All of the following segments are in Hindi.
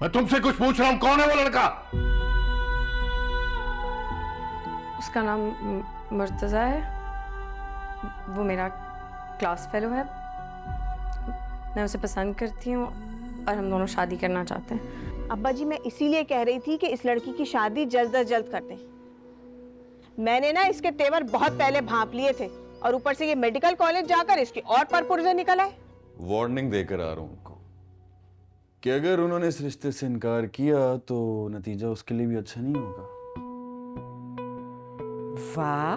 मैं तुमसे कुछ पूछ रहा हूं, कौन है वो लड़का? उसका नाम मुर्तज़ा है। वो मेरा क्लास फेलो है। मैं उसे पसंद करती हूँ और हम दोनों शादी करना चाहते हैं। अब्बा जी, मैं इसीलिए कह रही थी कि इस लड़की की शादी जल्द अज जल्द कर दें। मैंने ना इसके तेवर बहुत पहले भांप लिए थे और ऊपर से ये मेडिकल कॉलेज जाकर इसकी और पर पुर्जे निकल आए। वार्निंग देकर आ रहा हूं उनको कि अगर उन्होंने इस रिश्ते से इनकार किया तो नतीजा उसके लिए भी अच्छा नहीं होगा। वाह,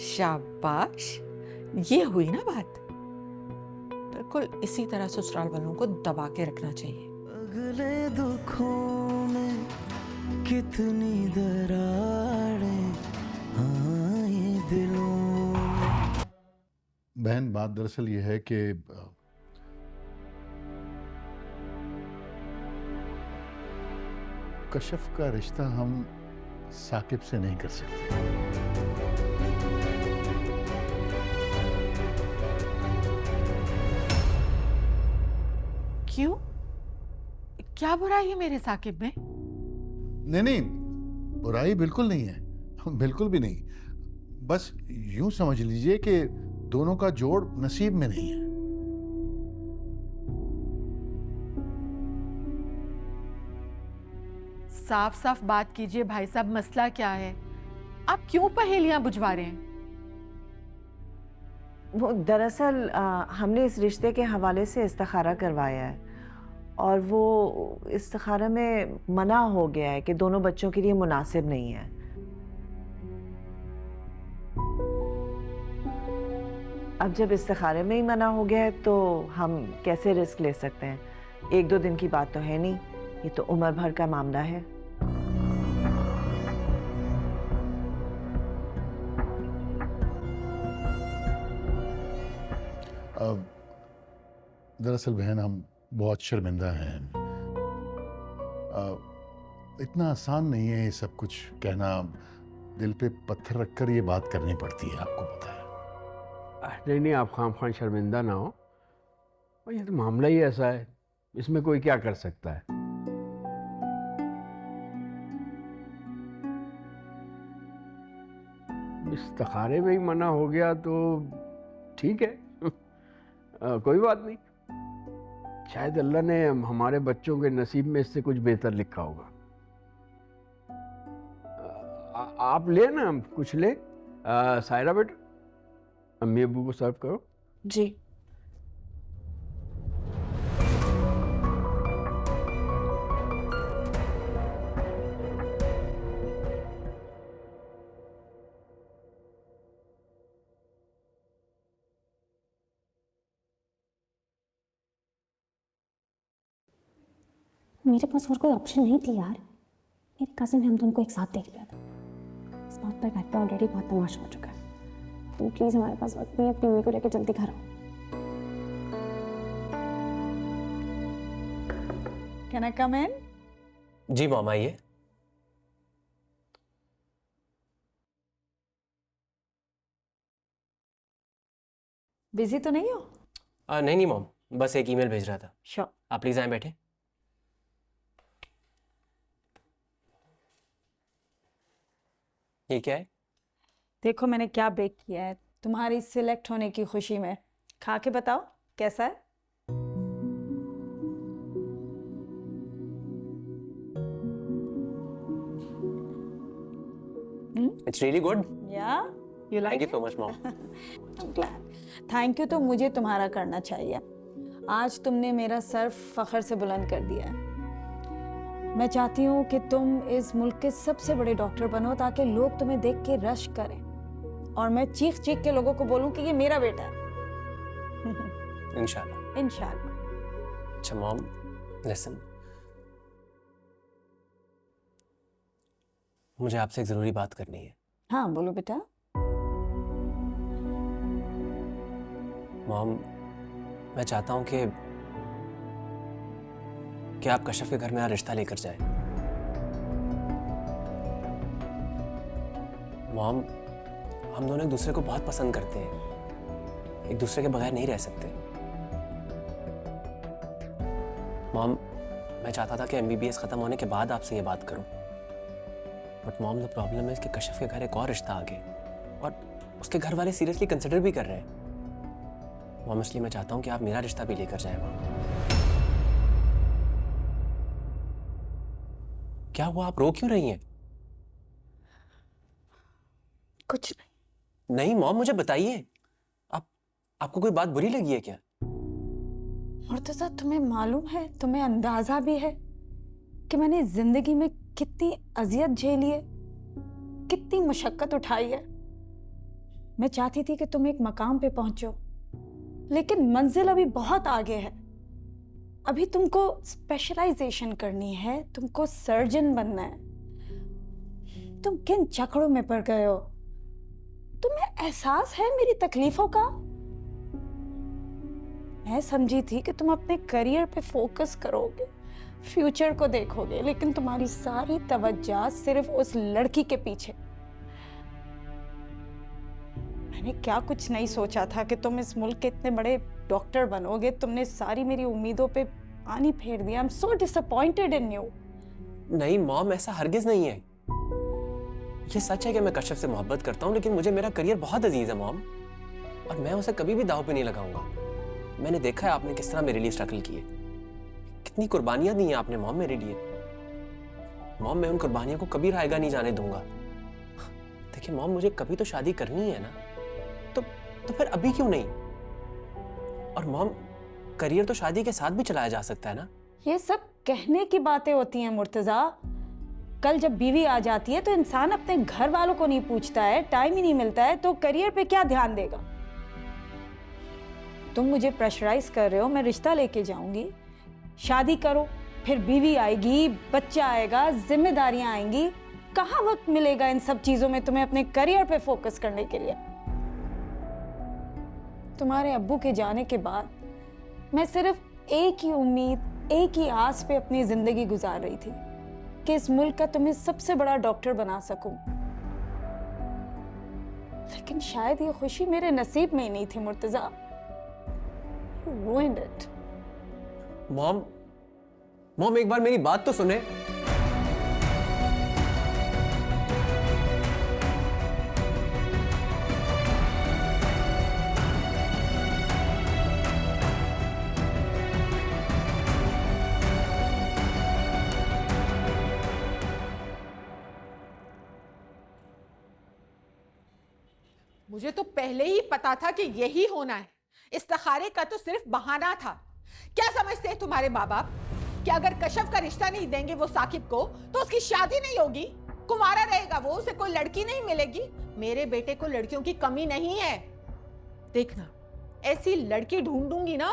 शाबाश, ये हुई ना बात। बिल्कुल इसी तरह ससुराल वालों को दबा के रखना चाहिए। अगले दुखों में कितनी दरारें आए दिलों में। बहन, बात दरअसल ये है कि कशफ का रिश्ता हम साकिब से नहीं कर सकते। क्यों? क्या बुराई है मेरे साकिब में? नहीं नहीं, बुराई बिल्कुल नहीं है, बिल्कुल भी नहीं। बस यूं समझ लीजिए कि दोनों का जोड़ नसीब में नहीं है। साफ साफ बात कीजिए भाई साहब, मसला क्या है? आप क्यों पहेलियां बुझवा रहे हैं? वो दरअसल हमने इस रिश्ते के हवाले से इस्तिखारा करवाया है और वो इस्तिखारा में मना हो गया है कि दोनों बच्चों के लिए मुनासिब नहीं है। अब जब इस्तिखारे में ही मना हो गया है तो हम कैसे रिस्क ले सकते हैं? एक दो दिन की बात तो है नहीं, ये तो उम्र भर का मामला है। दरअसल बहन, हम बहुत शर्मिंदा हैं। इतना आसान नहीं है ये सब कुछ कहना। दिल पे पत्थर रखकर ये बात करनी पड़ती है, आपको पता है। नहीं नहीं, आप खाम शर्मिंदा ना हो। और ये तो मामला ही ऐसा है, इसमें कोई क्या कर सकता है। इस्तिखारे में ही मना हो गया तो ठीक है। कोई बात नहीं, शायद अल्लाह ने हमारे बच्चों के नसीब में इससे कुछ बेहतर लिखा होगा। आप ले ना, कुछ ले। सायरा बेटा, अम्मी अब्बू को सर्व करो। जी। मेरे पास और कोई ऑप्शन नहीं थी यार। मेरे कजिन ने हम दोनों को एक साथ देख लिया था। इस बात पर घर पे ऑलरेडी बहुत तमाशा हो चुका है। तुम प्लीज, हमारे पास वक्त नहीं है, अपनी मम्मी को लेकर जल्दी घर आओ। Can I come in? जी मॉम, आइए। बिजी तो नहीं हो? नहीं नहीं मॉम, बस एक ईमेल भेज रहा था। श्योर। आप प्लीज आए, बैठे। ये क्या है? देखो मैंने क्या बेक किया है तुम्हारी सिलेक्ट होने की खुशी में। खा के बताओ कैसा है। It's really good. या you like? Thank you so much mom. I am glad. Thank you तो मुझे तुम्हारा करना चाहिए। आज तुमने मेरा सर फख्र से बुलंद कर दिया है। मैं चाहती हूँ कि तुम इस मुल्क के सबसे बड़े डॉक्टर बनो ताकि लोग तुम्हें देख के रश करें और मैं चीख चीख के लोगों को बोलूं कि ये मेरा बेटा है। इंशाल्लाह। इंशाल्लाह। अच्छा मॉम, लिसन, मुझे आपसे एक जरूरी बात करनी है। हाँ बोलो बेटा। मॉम, मैं चाहता हूँ कि आप कशफ के घर में रिश्ता लेकर जाए। मॉम, हम दोनों एक दूसरे को बहुत पसंद करते हैं, एक दूसरे के बगैर नहीं रह सकते। मॉम, मैं चाहता था कि MBBS खत्म होने के बाद आपसे ये बात करूं, बट मॉम द प्रॉब्लम है कि कश्यप के घर एक और रिश्ता आ गया और उसके घर वाले सीरियसली कंसिडर भी कर रहे हैं। मॉम, इसलिए मैं चाहता हूं कि आप मेरा रिश्ता भी लेकर जाए वहां। क्या हुआ, आप रो क्यों रही हैं? कुछ नहीं। नहीं मॉम, मुझे बताइए, आपको कोई बात बुरी लगी है क्या? मुर्तजा, तुम्हें मालूम है, तुम्हें अंदाजा भी है कि मैंने जिंदगी में कितनी अजियत झेली है, कितनी मुशक्कत उठाई है। मैं चाहती थी कि तुम एक मकाम पे पहुंचो, लेकिन मंजिल अभी बहुत आगे है। अभी तुमको स्पेशलाइजेशन करनी है, तुमको सर्जन बनना है। तुम किन चक्करों में पड़ गए हो? तुम्हें एहसास है मेरी तकलीफों का? मैं समझी थी कि तुम अपने करियर पे फोकस करोगे, फ्यूचर को देखोगे, लेकिन तुम्हारी सारी तवज्जो सिर्फ उस लड़की के पीछे। मैंने क्या कुछ नहीं सोचा था कि तुम इस मुल्क के इतने बड़े डॉक्टर बनोगे। तुमने सारी मेरी उम्मीदों पे पानी फेर दिया। I am so disappointed in you. नहीं मॉम, ऐसा हरगिज नहीं है। ये सच है कि मैं कश्यप से मोहब्बत करता हूँ, लेकिन मुझे मेरा करियर बहुत अजीज है मॉम, और मैं उसे कभी भी दांव पे नहीं लगाऊंगा। मैंने देखा है आपने किस तरह मेरे लिए स्ट्रगल की है, कितनी कुर्बानियां दी हैं आपने मॉम मेरे लिए। मॉम, मैं उन कुर्बानियों को कभी रायगा नहीं जाने दूंगा। देखिए मॉम, मुझे कभी तो शादी करनी है ना, तो फिर अभी क्यों नहीं? और मॉम, करियर तो शादी के साथ भी चलाया जा सकता है ना। ये सब कहने की बातें होती हैं मुर्तजा। कल जब बीवी आ जाती है तो इंसान अपने घर वालों को नहीं पूछता है, टाइम ही नहीं मिलता है, तो करियर पे क्या ध्यान देगा? तुम मुझे प्रेशराइज कर रहे हो। मैं रिश्ता लेके जाऊंगी, शादी करो, फिर बीवी आएगी, बच्चा आएगा, जिम्मेदारियां आएंगी। कहाँ वक्त मिलेगा इन सब चीजों में तुम्हें अपने करियर पे फोकस करने के लिए? तुम्हारे अब्बू के जाने के बाद मैं सिर्फ एक ही उम्मीद, एक ही आस पे अपनी जिंदगी गुजार रही थी कि इस मुल्क का तुम्हें सबसे बड़ा डॉक्टर बना सकूं। लेकिन शायद ये खुशी मेरे नसीब में ही नहीं थी Murtaza. You ruined it. Mom, एक बार मेरी बात तो सुने। मुझे तो पहले ही पता था कि यही होना है। इस्तिखारे का तो सिर्फ बहाना था। क्या समझते हैं तुम्हारे माँ बाप कि अगर कश्यप का रिश्ता नहीं देंगे वो साकिब को तो उसकी शादी नहीं होगी, कुंवारा रहेगा वो, उसे कोई लड़की नहीं मिलेगी? मेरे बेटे को लड़कियों की कमी नहीं है। देखना, ऐसी लड़की ढूंढूंगी ना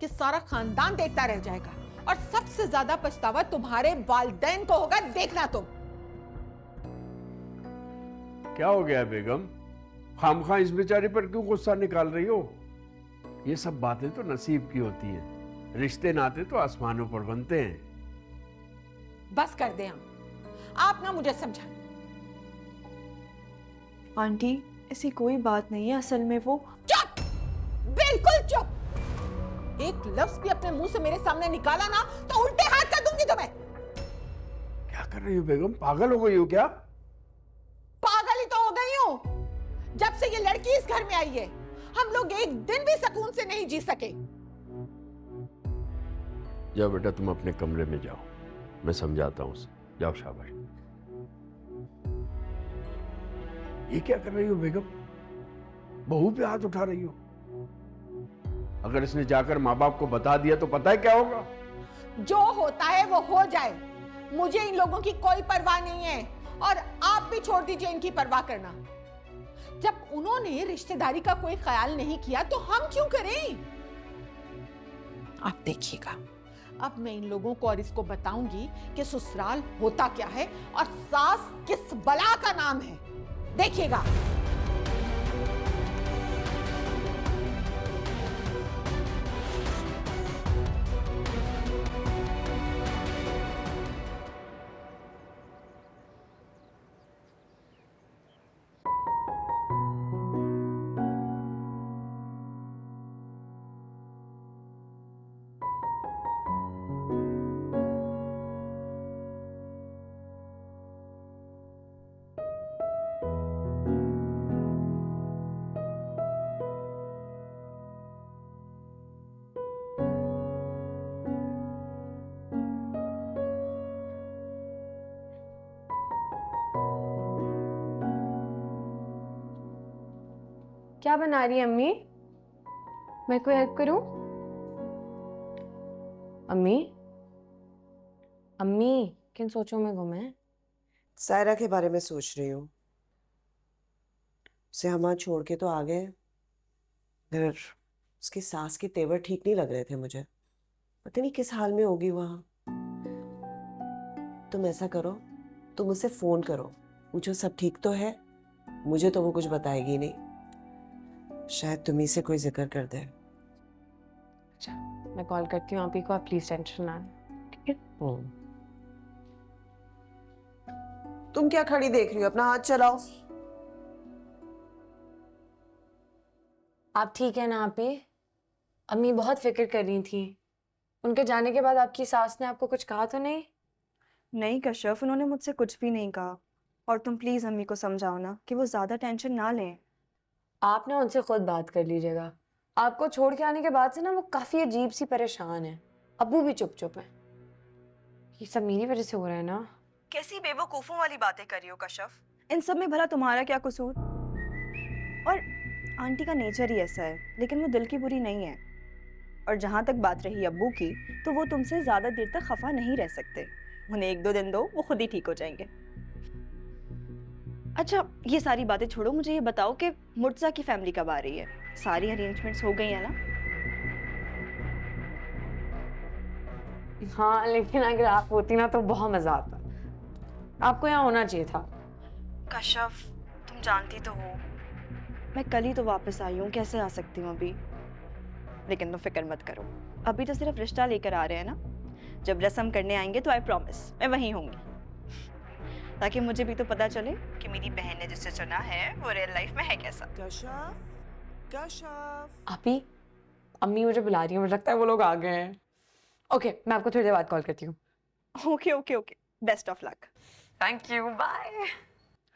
कि सारा खानदान देखता रह जाएगा, और सबसे ज्यादा पछतावा तुम्हारे वालिदैन को होगा। देखना तुम। क्या हो गया बेगम? खामखा इस बेचारे पर क्यों गुस्सा निकाल रही हो? ये सब बातें तो नसीब की होती हैं। रिश्ते नाते तो आसमानों पर बनते हैं। बस कर दे आप ना मुझे समझाएं। आंटी, ऐसी कोई बात नहीं है। असल में वो... चुप, बिल्कुल चुप। एक लफ्ज भी अपने मुंह से मेरे सामने निकाला ना तो उल्टे हाथ कर दूंगी तुम्हें। क्या कर रही हो बेगम? पागल हो गई हो क्या? पागल ही तो हो गई हूं। जब से ये लड़की इस घर में आई है, हम लोग एक दिन भी सुकून से नहीं जी सके। जाओ बेटा, तुम अपने कमरे में जाओ, मैं समझाता हूं उसे। जाओ, शाबाश। ये क्या कर रही हो बेगम? बहू पे हाथ उठा रही हो। अगर इसने जाकर माँ बाप को बता दिया तो पता है क्या होगा? जो होता है वो हो जाए। मुझे इन लोगों की कोई परवाह नहीं है, और आप भी छोड़ दीजिए इनकी परवाह करना। जब उन्होंने रिश्तेदारी का कोई ख्याल नहीं किया तो हम क्यों करें? आप देखिएगा, अब मैं इन लोगों को और इसको बताऊंगी कि ससुराल होता क्या है और सास किस बला का नाम है। देखिएगा। क्या बना रही है अम्मी? मैं कोई हेल्प करूं? अम्मी, अम्मी किन सोचों में गुम है? सायरा के बारे में सोच रही हूँ। उसे हम छोड़ के तो आ गए, मगर उसकी सास के तेवर ठीक नहीं लग रहे थे मुझे। पता नहीं किस हाल में होगी वहां। तुम ऐसा करो, तुम उसे फोन करो, पूछो सब ठीक तो है। मुझे तो वो कुछ बताएगी नहीं, शायद तुम्ही से कोई जिक्र कर दे। अच्छा, मैं कॉल करती हूँ आप ही को, आप प्लीज टेंशन ना लें, ठीक है? तुम क्या खड़ी देख रही हो, अपना हाथ चलाओ। आप ठीक है ना आप ही? अम्मी बहुत फिक्र कर रही थी। उनके जाने के बाद आपकी सास ने आपको कुछ कहा तो नहीं? नहीं कश्यप, उन्होंने मुझसे कुछ भी नहीं कहा। और तुम प्लीज़ अम्मी को समझाओ ना कि वो ज़्यादा टेंशन ना लें। आप ना उनसे खुद बात कर लीजिएगा। आपको छोड़ के आने के बाद से ना वो काफी अजीब सी परेशान है। अब्बू भी चुप चुप है। ये सब मेरी वजह से हो रहा है ना। कैसी बेवकूफ़ों वाली बातें कर रही हो कश्यप? इन सब में भला तुम्हारा क्या कसूर? और आंटी का नेचर ही ऐसा है, लेकिन वो दिल की बुरी नहीं है। और जहाँ तक बात रही अब्बू की, तो वो तुमसे ज़्यादा देर तक खफा नहीं रह सकते। उन्हें 1-2 दिन दो, वो खुद ही ठीक हो जाएंगे। अच्छा, ये सारी बातें छोड़ो, मुझे ये बताओ कि मुर्तज़ा की फैमिली कब आ रही है? सारी अरेंजमेंट्स हो गई हैं ना? हाँ, लेकिन अगर आप होती ना तो बहुत मजा आता। आपको यहाँ होना चाहिए था। कश्यप, तुम जानती तो हो मैं कल ही तो वापस आई हूँ, कैसे आ सकती हूँ अभी? लेकिन तुम फिक्र मत करो, अभी तो सिर्फ रिश्ता लेकर आ रहे हैं ना। जब रस्म करने आएंगे तो आई प्रॉमिस मैं वहीं होंगी, ताकि मुझे भी तो पता चले कि मेरी बहन ने जिसे चुना है वो रियल लाइफ में है कैसा। आप ही, अम्मी मुझे बुला रही है, मुझे लगता है वो लोग आ गए हैं। ओके, मैं आपको थोड़ी देर बाद कॉल करती हूँ। Okay okay okay, best of luck. Thank you, bye.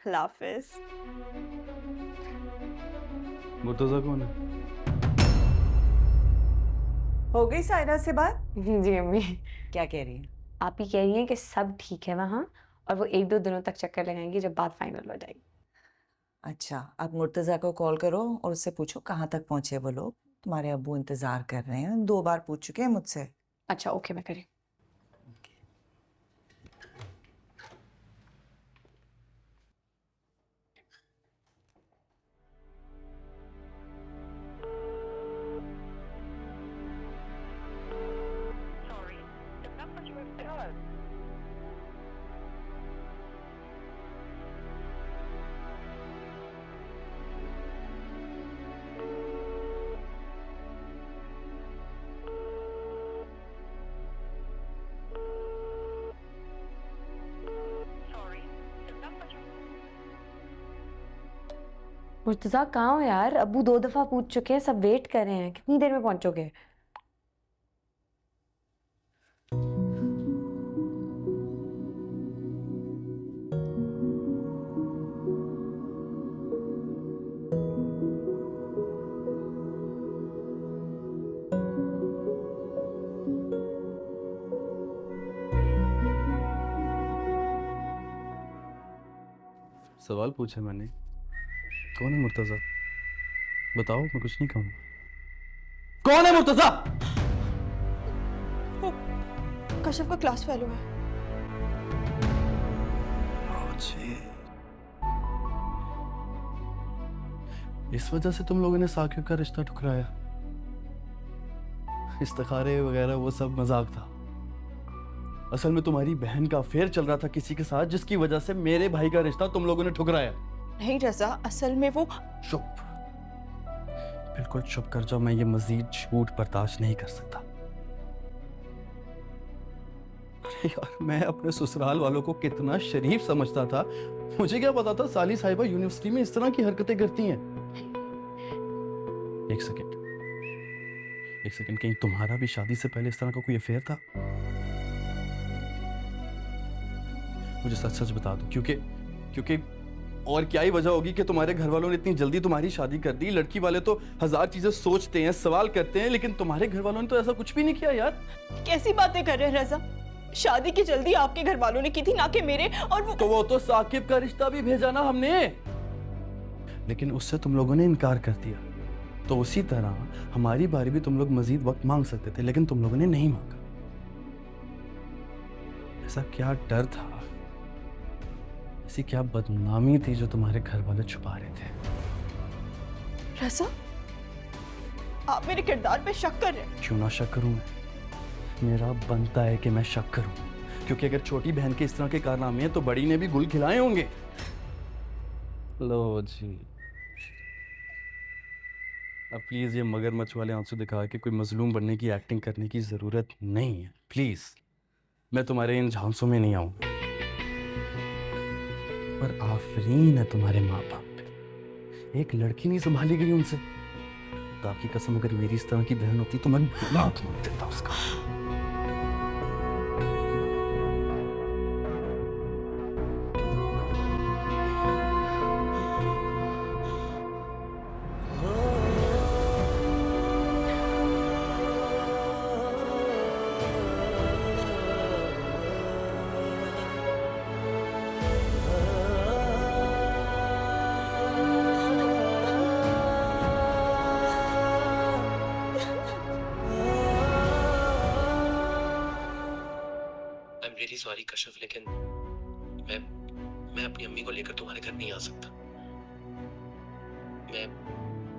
अल्लाह हाफिज। मुर्तजा कौन है? हो गई सायरा से बात? जी अम्मी। क्या कह रही है? आप ही कह रही हैं कि सब ठीक है वहाँ, और वो 1-2 दिनों तक चक्कर लगाएंगी जब बात फाइनल हो जाएगी। अच्छा, अब मुर्तजा को कॉल करो और उससे पूछो कहाँ तक पहुंचे वो लोग। तुम्हारे अब्बू इंतजार कर रहे हैं, 2 बार पूछ चुके हैं मुझसे। अच्छा ओके, मैं करी। मुर्तजा कहाँ हो यार? अब्बू 2 दफा पूछ चुके हैं, सब वेट कर रहे हैं। कितनी देर में पहुंचोगे? सवाल पूछे मैंने। कौन है मुर्तजा? बताओ, मैं कुछ नहीं कहूँगा। कौन है मुर्तजा? कश्यप का क्लास फेलो है। इस वजह से तुम लोगों ने साकिब का रिश्ता ठुकराया? इस्तिखारे वगैरह वो सब मजाक था। असल में तुम्हारी बहन का अफेयर चल रहा था किसी के साथ, जिसकी वजह से मेरे भाई का रिश्ता तुम लोगों ने ठुकराया। नहीं रजा, असल में वो। चुप, बिल्कुल चुप कर जाओ। मैं ये मजीद झूठ बर्दाश्त नहीं कर सकता। अरे यार, मैं अपने ससुराल वालों को कितना शरीफ समझता था। मुझे क्या पता था साली साहिबा यूनिवर्सिटी में इस तरह की हरकतें करती हैं। एक सेकंड, कहीं तुम्हारा भी शादी से पहले इस तरह का कोई अफेयर था? मुझे सच सच बता दो, क्योंकि और क्या ही वजह होगी कि तुम्हारे घर वालों ने इतनी जल्दी तुम्हारी शादी कर दी। लड़की वाले तो 1000 चीजें सोचते हैं, सवाल करते हैं, लेकिन तुम्हारे घर वालों ने तो ऐसा कुछ भी नहीं किया यार। कैसी बातें कर रहे हैं रजा? शादी की जल्दी आपके घर वालों ने की थी, ना कि मेरे। और वो तो साकिब का रिश्ता भी भेजा ना हमने। लेकिन उससे तुम लोगों ने इनकार कर दिया। तो उसी तरह हमारी बारी भी तुम लोग मजीद वक्त मांग सकते थे, लेकिन तुम लोगों ने नहीं मांगा। ऐसा क्या डर था, ऐसी क्या बदनामी थी जो तुम्हारे घर वाले छुपा रहे थे? रज़ा, आप मेरे किरदार पे शक कर रहे हैं? क्यों ना शक करूं मैं? मेरा बनता है कि मैं शक करूं, क्योंकि अगर छोटी बहन के इस तरह के कारनामे हैं तो बड़ी ने भी गुल खिलाए होंगे। लो जी, अब प्लीज ये मगरमच्छ वाले आंसू दिखा के कोई मजलूम बनने की एक्टिंग करने की जरूरत नहीं है। प्लीज, मैं तुम्हारे इन झांसों में नहीं आऊंगा। पर आफरीन है तुम्हारे माँ बाप पे, एक लड़की नहीं संभाली गई उनसे। तो आपकी कसम, अगर मेरी इस तरह की बहन होती तो मैं लात मार देता उसका। रियली सॉरी कश्यप, लेकिन मैं अपनी अम्मी को लेकर तुम्हारे घर नहीं आ सकता। मैं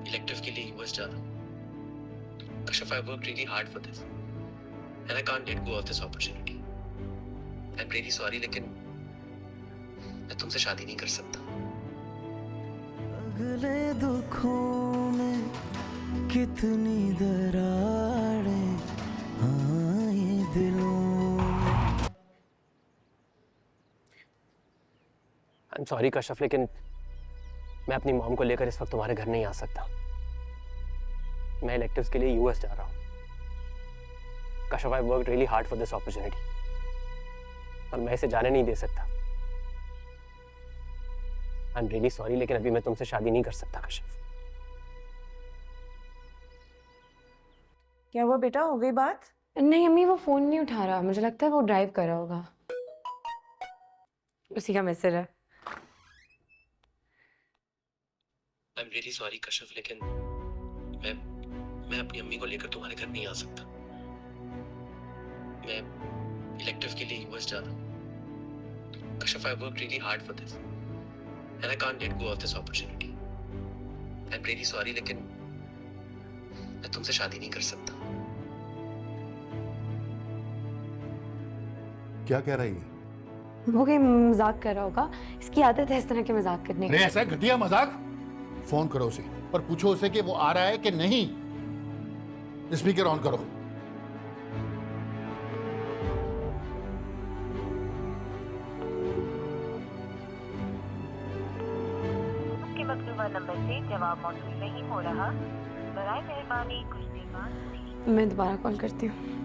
इलेक्टिव के लिए यूएस जा रहा हूँ। Kashyap, I work really hard for this and I can't let go of this opportunity. I am really sorry, लेकिन मैं तुमसे शादी नहीं कर सकता। अगले दुखों में कितनी दरारें आए दिलों। आई एम सॉरी कश्यप, लेकिन मैं अपनी मॉम को लेकर इस वक्त तुम्हारे घर नहीं आ सकता। मैं इलेक्टिव्स के लिए यूएस जा रहा हूँ। Kashyap, I worked really hard for this opportunity और मैं इसे जाने नहीं दे सकता। आई एम रियली सॉरी, लेकिन अभी मैं तुमसे शादी नहीं कर सकता कश्यप। क्या हुआ बेटा, हो गई बात? नहीं अम्मी, वो फोन नहीं उठा रहा। मुझे लगता है वो ड्राइव कर रहा होगा। उसी का मैसेज है। I am really sorry Kashyap, लेकिन मैं अपनी अम्मी को लेकर तुम्हारे घर नहीं आ सकता। मैं इलेक्टिव के लिए यूएस जा रहा हूँ। Kashyap, I worked really hard for this and I can't let go of this opportunity. I am really sorry, लेकिन मैं तुमसे शादी नहीं कर सकता। क्या कह रही है? वो कहीं मजाक कर रहा होगा। इसकी आदत है इस तरह के मजाक करने अरे की। ऐसा घटिया मजाक? फोन करो उसे और पूछो उसे कि वो आ रहा है कि नहीं। स्पीकर ऑन करो। आपके मकतूबा नंबर से जवाब मौसूल नहीं हो रहा। बराए मेहरबानी कुछ देर बाद मैं दोबारा कॉल करती हूँ।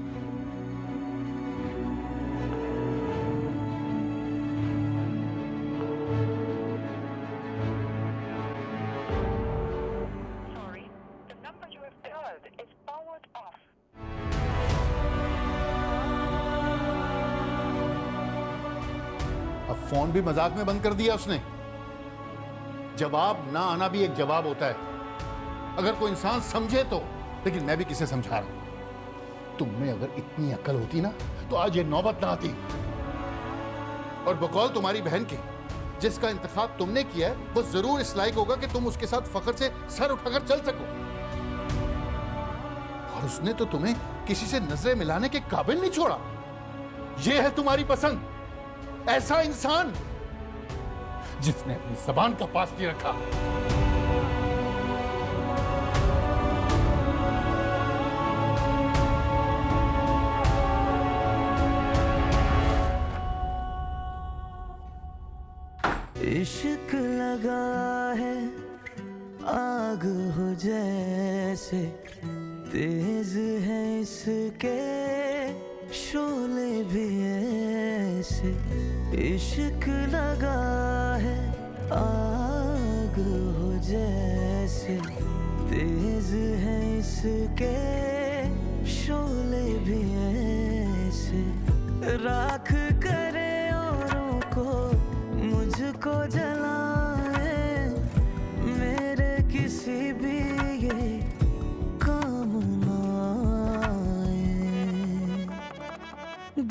अब फोन भी मजाक में बंद कर दिया उसने। जवाब ना आना भी एक जवाब होता है, अगर कोई इंसान समझे तो। लेकिन मैं भी किसे समझा रहा हूं। तुम में अगर इतनी अकल होती ना तो आज ये नौबत ना आती। और बकौल तुम्हारी बहन के, जिसका इंतखाब तुमने किया है वो जरूर इस लायक होगा कि तुम उसके साथ फख्र से सर उठाकर चल सको। और उसने तो तुम्हें किसी से नजरें मिलाने के काबिल नहीं छोड़ा। ये है तुम्हारी पसंद, ऐसा इंसान जिसने अपनी जबान का पास नहीं रखा। इश्क लगा है आग हो जैसे, तेज है इसके शोले भी ऐसे। इश्क लगा है आग हो जैसे, तेज है इसके शोले भी ऐसे। राख करे औरों को मुझको जलाए,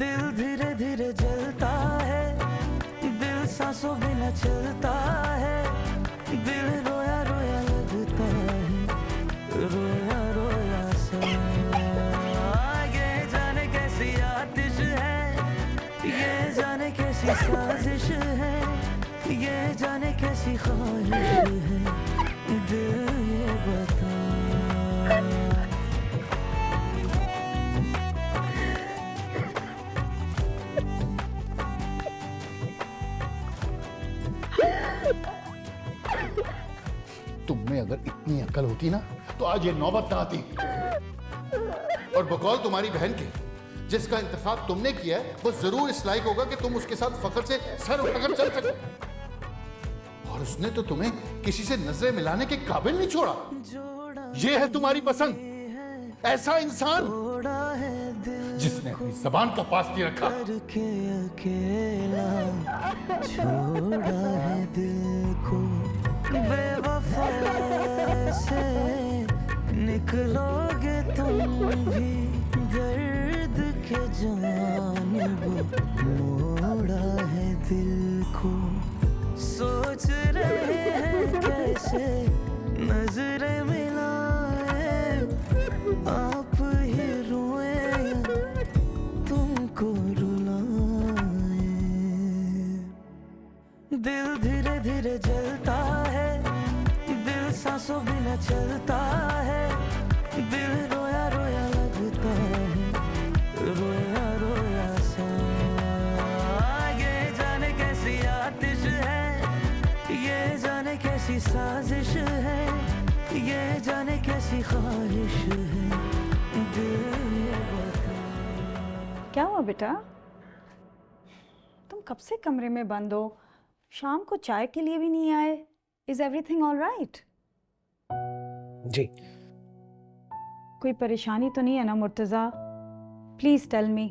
दिल धीरे धीरे जलता है, दिल सांसों बिना चलता है, दिल रोया रोया लगता है, रोया रोया सा। ये जाने कैसी आतिश है, ये जाने कैसी साजिश है, ये जाने कैसी ख्वाहिश है, दिल ये बता। तुम्हें अगर इतनी अक्ल होती ना तो आज ये नौबत ना आती। और बकौल तुम्हारी बहन के, जिसका इंतखाब तुमने किया है वो जरूर इस लायक होगा कि तुम उसके साथ फख्र से सर उठाकर चल सको, और उसने तो तुम्हें किसी से नजरें मिलाने के काबिल नहीं छोड़ा। ये है तुम्हारी पसंद, ऐसा इंसान जिसने अपनी जबान का पास नहीं रखा। अकेला छोड़ा है दिल को, बेवफा से निकलोगे तुम भी, दर्द के जानिब मोड़ा है दिल को। सोच रहे हैं कैसे नजरें मिलाए, आप ही रोए तुमको रुलाए। दिल धीरे धीरे जलता है, दिल सांसों बिना चलता है, दिल रोया रोया लगता है, रोया रोया सा। ये जाने कैसी आतिश है, ये जाने कैसी साजिश है, ये जाने कैसी ख्वाहिश है, दिल ये बता। क्या हुआ बेटा? तुम कब से कमरे में बंद हो? शाम को चाय के लिए भी नहीं आए। Is everything all right? जी। कोई परेशानी तो नहीं है ना मुर्तजा? Please tell me.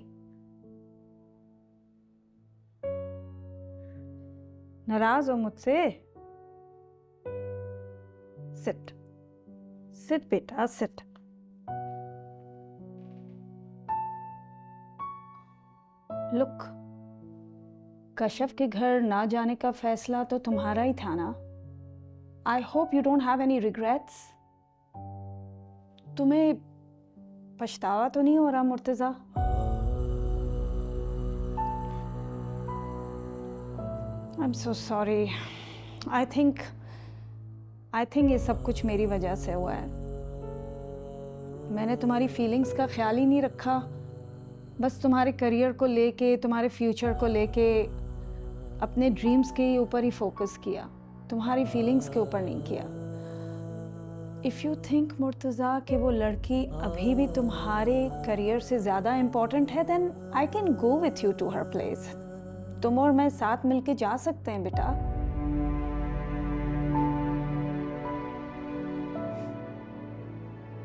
नाराज हो मुझसे? सिट सिट बेटा सिट। लुक, कश्यप के घर ना जाने का फैसला तो तुम्हारा ही था ना। I hope you don't have any regrets. तुम्हें पछतावा तो नहीं हो रहा Murtaza? I am so sorry. I think ये सब कुछ मेरी वजह से हुआ है। मैंने तुम्हारी फीलिंग्स का ख्याल ही नहीं रखा। बस तुम्हारे करियर को लेके, तुम्हारे फ्यूचर को लेके, अपने ड्रीम्स के ऊपर ही फोकस किया, तुम्हारी फीलिंग्स के ऊपर नहीं किया। इफ़ यू थिंक मुर्तज़ा कि वो लड़की अभी भी तुम्हारे करियर से ज़्यादा इम्पोर्टेंट है, then I can go with you to हर प्लेस। तुम और मैं साथ मिलके जा सकते हैं बेटा।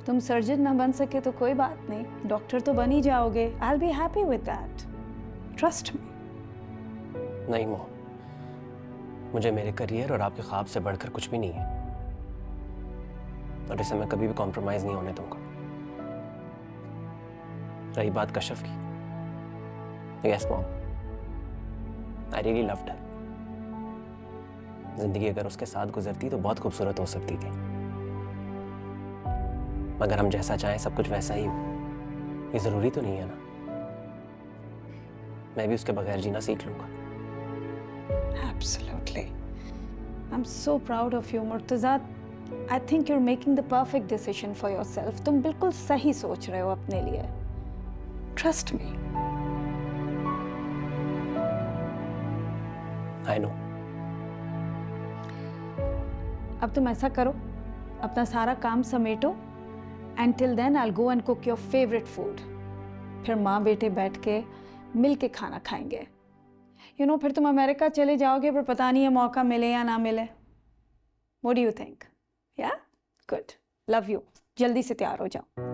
तुम सर्जन ना बन सके तो कोई बात नहीं, डॉक्टर तो बन ही जाओगे। I will be happy with that, trust me. नहीं मॉम, मुझे मेरे करियर और आपके ख्वाब से बढ़कर कुछ भी नहीं है, और इसे मैं कभी भी कॉम्प्रोमाइज नहीं होने दूंगा। रही बात कश्यप की, yes mom, I really loved her. जिंदगी अगर उसके साथ गुजरती तो बहुत खूबसूरत हो सकती थी, मगर हम जैसा चाहें सब कुछ वैसा ही हो, ये जरूरी तो नहीं है ना। मैं भी उसके बगैर जीना सीख लूंगा। Absolutely. I'm so proud of you, Murtaza. I think you're making the perfect decision for yourself. तुम बिल्कुल सही सोच रहे हो अपने लिए। Trust me. I know. अब तुम ऐसा करो, अपना सारा काम समेटो, and till then I'll go and cook your favorite food. फिर माँ बेटे बैठ के मिल के खाना खाएंगे। You know, फिर तुम अमेरिका चले जाओगे, पर पता नहीं है मौका मिले या ना मिले। What do you think? Yeah? Good. Love you. जल्दी से तैयार हो जाओ।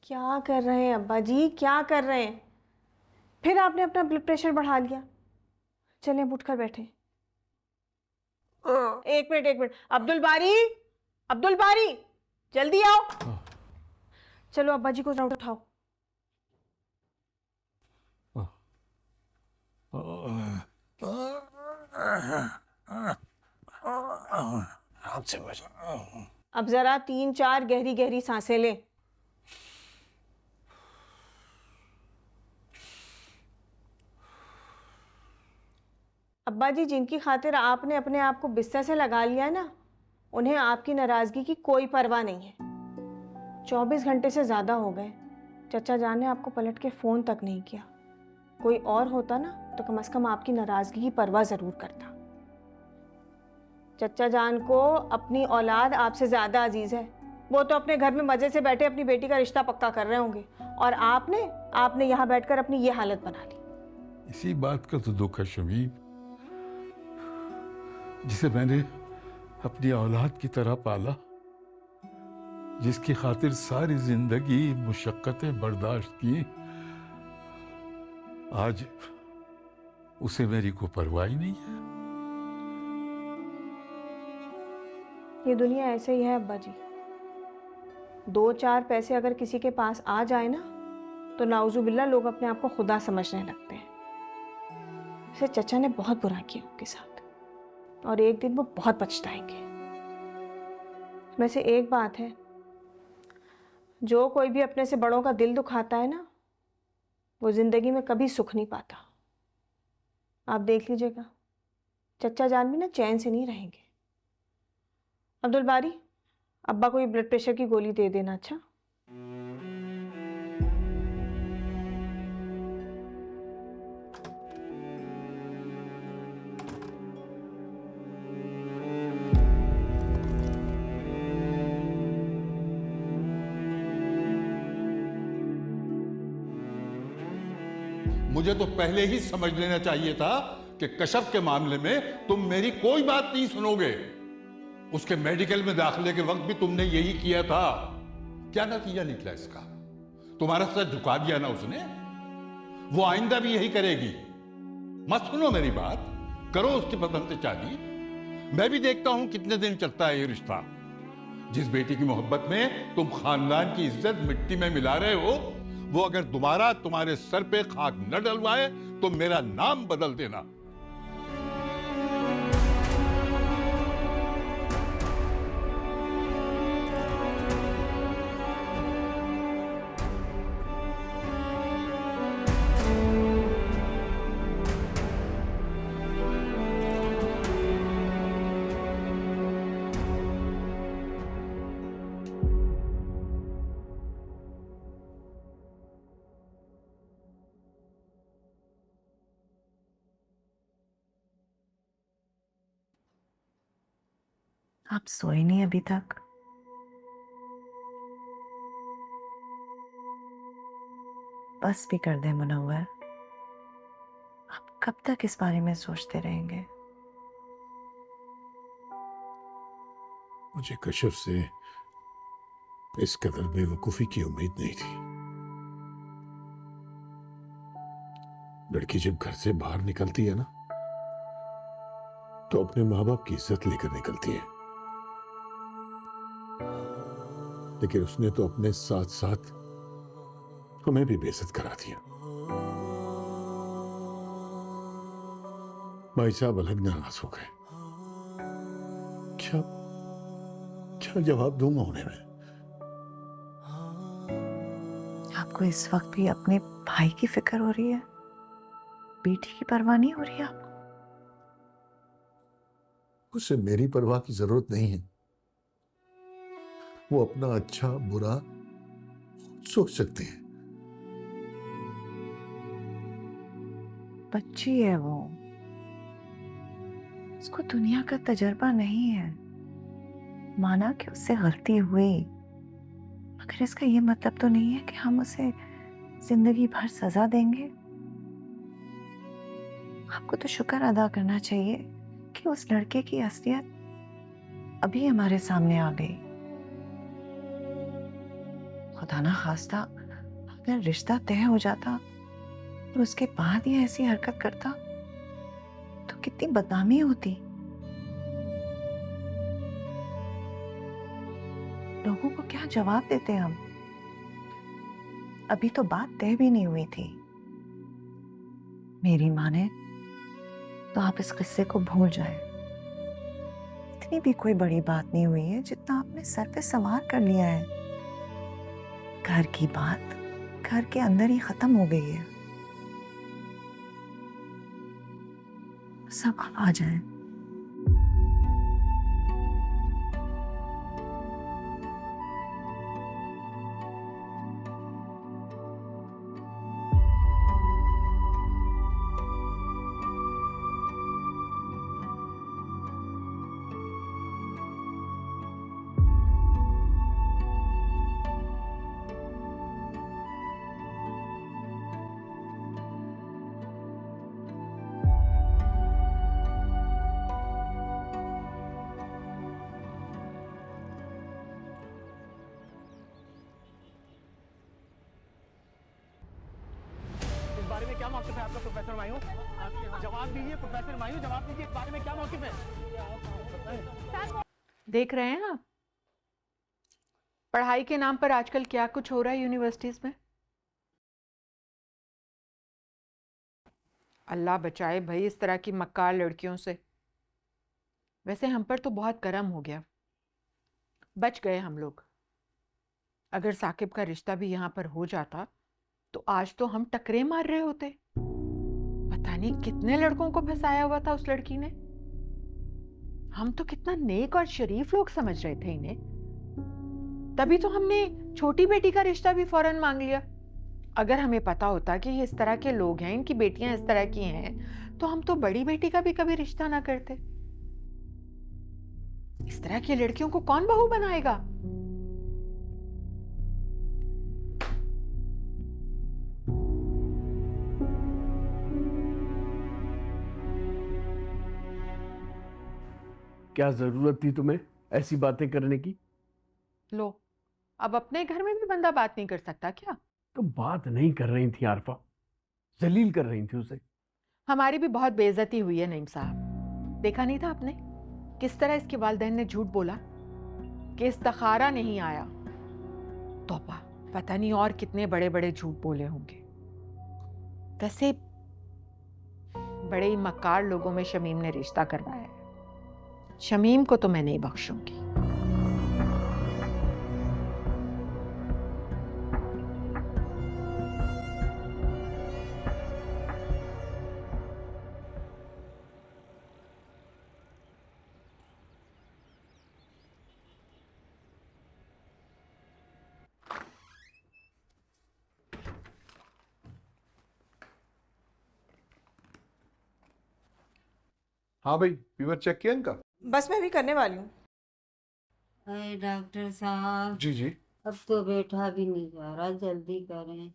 क्या कर रहे हैं अब्बा जी, क्या कर रहे हैं? फिर आपने अपना ब्लड प्रेशर बढ़ा लिया। चलें, अब उठकर बैठे। एक मिनट, अब्दुल बारी, अब्दुल बारी, जल्दी आओ। चलो अब्बा जी को जरा उठाओ। आराम से बच। अब जरा 3-4 गहरी गहरी सांसें लें। अब्बा जी, जिनकी खातिर आपने अपने आप को बिस्तर से लगा लिया ना, उन्हें आपकी नाराजगी की कोई परवाह नहीं है। 24 घंटे से ज़्यादा हो गए, चचा जान ने आपको पलट के फ़ोन तक नहीं किया। कोई और होता ना तो कम से कम आपकी नाराज़गी की परवाह ज़रूर करता। चचा जान को अपनी औलाद आपसे ज़्यादा अजीज़ है। वो तो अपने घर में मज़े से बैठे अपनी बेटी का रिश्ता पक्का कर रहे होंगे, और आपने यहाँ बैठकर अपनी ये हालत बना ली। इसी बात का तो दुख है शमीम, जिसे मैंने अपनी औलाद की तरह पाला, जिसकी खातिर सारी जिंदगी मुशक्कतें बर्दाश्त की, आज उसे मेरी कोई परवाह ही नहीं है। ये दुनिया ऐसे ही है अब्बा जी। 2-4 पैसे अगर किसी के पास आ जाए ना तो नाउजुबिल्ला लोग अपने आप को खुदा समझने लगते हैं। इसे चचा ने बहुत बुरा किया उनके साथ, और एक दिन वो बहुत पछताएंगे। में से एक बात है, जो कोई भी अपने से बड़ों का दिल दुखाता है ना, वो जिंदगी में कभी सुख नहीं पाता। आप देख लीजिएगा, चचा जान भी ना चैन से नहीं रहेंगे। अब्दुल बारी, अब्बा को ये ब्लड प्रेशर की गोली दे देना। अच्छा, मुझे तो पहले ही समझ लेना चाहिए था कि कशफ के मामले में तुम मेरी कोई बात नहीं सुनोगे। उसके मेडिकल में दाखिले के वक्त भी तुमने यही किया था। क्या नतीजा निकला इसका? तुम्हारा सर झुका दिया ना उसने, वो आइंदा भी यही करेगी। मत सुनो मेरी बात, करो उसकी पसंद से शादी। मैं भी देखता हूं कितने दिन चलता है ये रिश्ता। जिस बेटी की मोहब्बत में तुम खानदान की इज्जत मिट्टी में मिला रहे हो, वो अगर दोबारा तुम्हारे सर पे खाक न डलवाए तो मेरा नाम बदल देना। आप सोए नहीं अभी तक? बस भी कर दे मुनव्वर, आप कब तक इस बारे में सोचते रहेंगे? मुझे कशफ से इस कदर बेवकूफी की उम्मीद नहीं थी। लड़की जब घर से बाहर निकलती है ना, तो अपने माँ बाप की इज्जत लेकर निकलती है, लेकिन उसने तो अपने साथ साथ हमें भी बेइज्जत करा दिया। भाई साहब अलग नाराज हो गए। क्या क्या जवाब दूंगा उन्हें मैं? आपको इस वक्त भी अपने भाई की फिक्र हो रही है? बेटी की परवाह नहीं हो रही है आपको? उसे मेरी परवाह की जरूरत नहीं है। वो अपना अच्छा बुरा सोच सकते हैं। बच्ची है वो, उसको दुनिया का तजर्बा नहीं है। माना कि उससे गलती हुई, मगर इसका ये मतलब तो नहीं है कि हम उसे जिंदगी भर सजा देंगे। आपको तो शुक्र अदा करना चाहिए कि उस लड़के की असलियत अभी हमारे सामने आ गई। खुदा ना खास्ता अगर रिश्ता तय हो जाता और उसके बाद ये ऐसी हरकत करता तो कितनी बदनामी होती। लोगों को क्या जवाब देते हम? अभी तो बात तय भी नहीं हुई थी। मेरी माने तो आप इस किस्से को भूल जाएं। इतनी भी कोई बड़ी बात नहीं हुई है जितना आपने सर पे सवार कर लिया है। घर की बात घर के अंदर ही खत्म हो गई है। सब आप आ जाएं। इस बारे में क्या मौक़िफ़ है आपका प्रोफेसर मायूं? जवाब दीजिए प्रोफेसर मायूं, जवाब दीजिए, इस बारे में क्या मौक़िफ़ है? देख रहे हैं आप पढ़ाई के नाम पर आजकल क्या कुछ हो रहा है यूनिवर्सिटीज में। अल्लाह बचाए भाई इस तरह की मक्कार लड़कियों से। वैसे हम पर तो बहुत करम हो गया, बच गए हम लोग। अगर साकिब का रिश्ता भी यहाँ पर हो जाता तो आज तो हम टकरे मार रहे होते। पता नहीं कितने लड़कों को फंसाया हुआ था उस लड़की ने। हम तो कितना नेक और शरीफ लोग समझ रहे थे इन्हें, तभी तो हमने छोटी बेटी का रिश्ता भी फौरन मांग लिया। अगर हमें पता होता कि ये इस तरह के लोग हैं, इनकी बेटियां इस तरह की हैं, तो हम तो बड़ी बेटी का भी कभी रिश्ता ना करते। इस तरह की लड़कियों को कौन बहू बनाएगा? क्या जरूरत थी तुम्हें ऐसी बातें करने की? लो, अब अपने घर में भी बंदा बात नहीं कर सकता क्या? तुम बात नहीं कर रही थी आरफा, जलील कर रही थी उसे। हमारी भी बहुत बेइज्जती हुई है नईम साहब। देखा नहीं था आपने किस तरह इसके वालिदैन ने झूठ बोला कि इस्तिखारा नहीं आया। तौबा, पता नहीं और कितने बड़े बड़े झूठ बोले होंगे। वैसे बड़े ही मक्कार लोगों में शमीम ने रिश्ता करवाया है। शमीम को तो मैं नहीं बख्शूंगी। हाँ भाई, फीवर चेक किया इनका? बस मैं भी करने वाली हूँ। अरे डॉक्टर साहब, जी जी। अब तो बैठा भी नहीं जा रहा, जल्दी करें।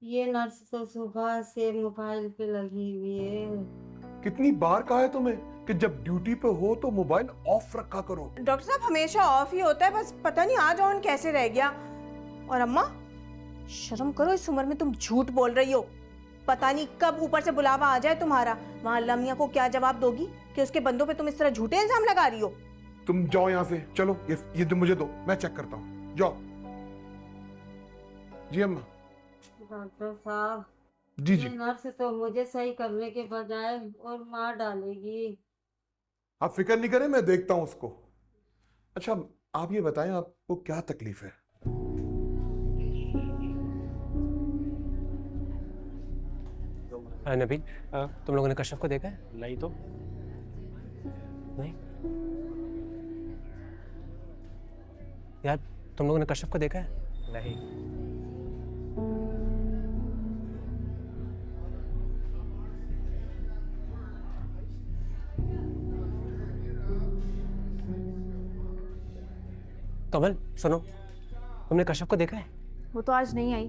ये नर्स तो सुबह से मोबाइल पे लगी हुई है। कितनी बार कहा है तुम्हें कि जब ड्यूटी पे हो तो मोबाइल ऑफ रखा करो। डॉक्टर साहब हमेशा ऑफ ही होता है, बस पता नहीं आज ऑन कैसे रह गया। और अम्मा, शर्म करो, इस उम्र में तुम झूठ बोल रही हो। पता नहीं कब ऊपर से बुलावा आ जाए तुम्हारा। वहाँ लमिया को क्या जवाब दोगी कि उसके बंदों पे तुम इस तरह झूठे इल्जाम लगा रही हो? तुम जाओ यहाँ से, चलो ये मुझे दो, मैं चेक करता हूँ। जाओ। जी अम्मा। डॉक्टर साहब, जी जी। ये नर्स तो मुझे सही करने के बजाय और मार डालेगी। आप फिक्र नहीं करें, मैं देखता हूँ उसको। अच्छा, आप ये बताएं आपको क्या तकलीफ है? नबील, तुम लोगों ने कश्यप को देखा है? नहीं तो। नहीं यार, तुम लोगों ने कश्यप को देखा है? नहीं। कमल सुनो, तुमने कश्यप को देखा है? वो तो आज नहीं आई।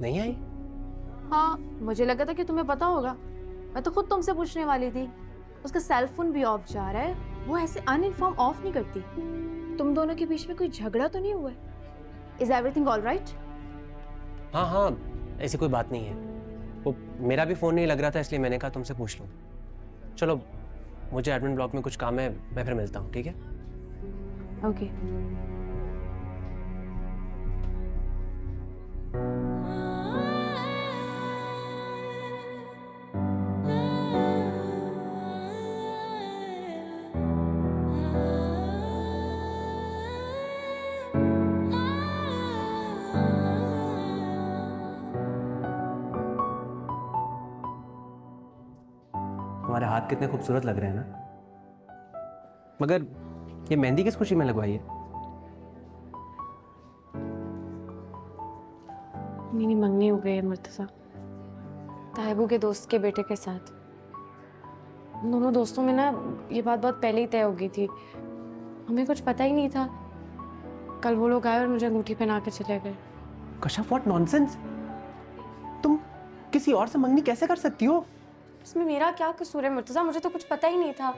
नहीं आई? हाँ, मुझे लगा था कि तुम्हें पता होगा। मैं तो खुद तुमसे पूछने वाली थी। उसका सेल फोन भी ऑफ जा रहा है, वो ऐसे अनइन्फॉर्म ऑफ नहीं करती। तुम दोनों के बीच में कोई झगड़ा तो नहीं हुआ है? Is everything all right? हाँ हाँ, ऐसी कोई बात नहीं है। वो मेरा भी फ़ोन नहीं लग रहा था, इसलिए मैंने कहा तुमसे पूछ लूँ। चलो, मुझे एडमिन ब्लॉक में कुछ काम है, मैं फिर मिलता हूँ, ठीक है? ओके। तुम्हारे हाथ कितने खूबसूरत लग रहे हैं ना। मगर ये मेहंदी किस खुशी में लगवाई है? मेरी मंगनी हो गई है मुर्तज़ा, ताहिबू के दोस्त के बेटे के साथ। दोनों दोस्तों में ना ये बात बहुत पहले ही तय हो गई थी, हमें कुछ पता ही नहीं था। कल वो लोग आए और मुझे अंगूठी पहना के चले गए। Kashaf, what nonsense! तुम किसी और से मंगनी कैसे कर सकती हो? इसमें मेरा क्या कसूर है मुर्तज़ा? मुझे तो कुछ पता ही नहीं था।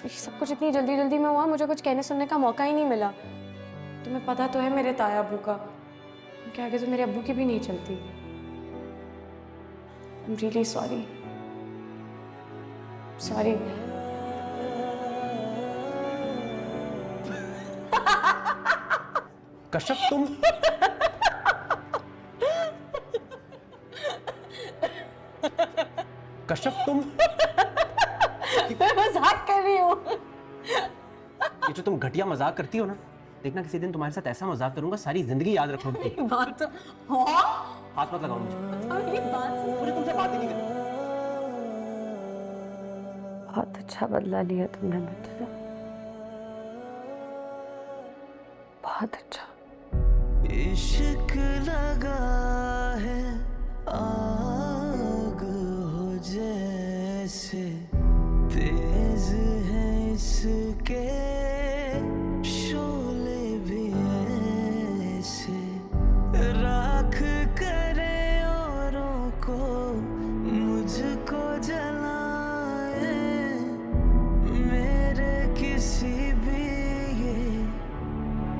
ये सब कुछ इतनी जल्दी जल्दी में हुआ, मुझे कुछ कहने सुनने का मौका ही नहीं मिला। तुम्हें पता तो है मेरे ताया अब्बू का, उनके आगे तो मेरे अब्बू की भी नहीं चलती। I'm really sorry. Sorry. Kashaf, तुम कशफ, तुम मैं मजाक कर रही हूँ। ये जो तुम घटिया मजाक करती हो ना, देखना किसी दिन तुम्हारे साथ ऐसा मजाक करूंगा, सारी जिंदगी याद रखोगी। बात तो हाथ मत लगाओ मुझे। मुझे तुमसे बात ही नहीं करनी। बहुत अच्छा बदला लिया तुमने मुझसे, बहुत अच्छा। इश्क लगा है आग हो जैसे, तेज है इसके शोले भी ऐसे, राख करे औरों को मुझको जलाए, मेरे किसी भी ये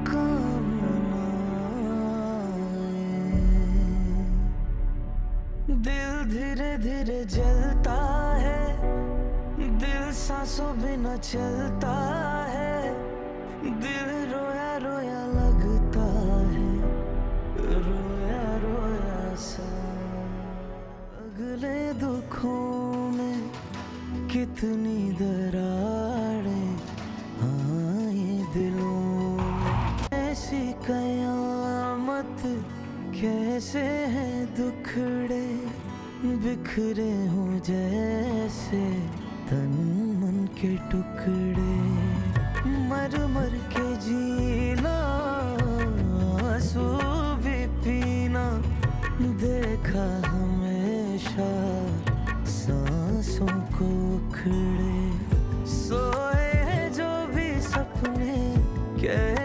काम ना आए। दिल धीरे धीरे जलता है, दिल सांसों बिना चलता है, दिल रोया रोया लगता है, रोया रोया सा। अगले दुखों में कितनी दरारें आए दिलों में, ऐसी कयामत कैसे है दुखड़े बिखरे हो जैसे तन मन के टुकड़े, मर मर के जीना आंसू भी पीना, देखा हमेशा सांसों को उखड़े, सोए जो भी सपने कैसे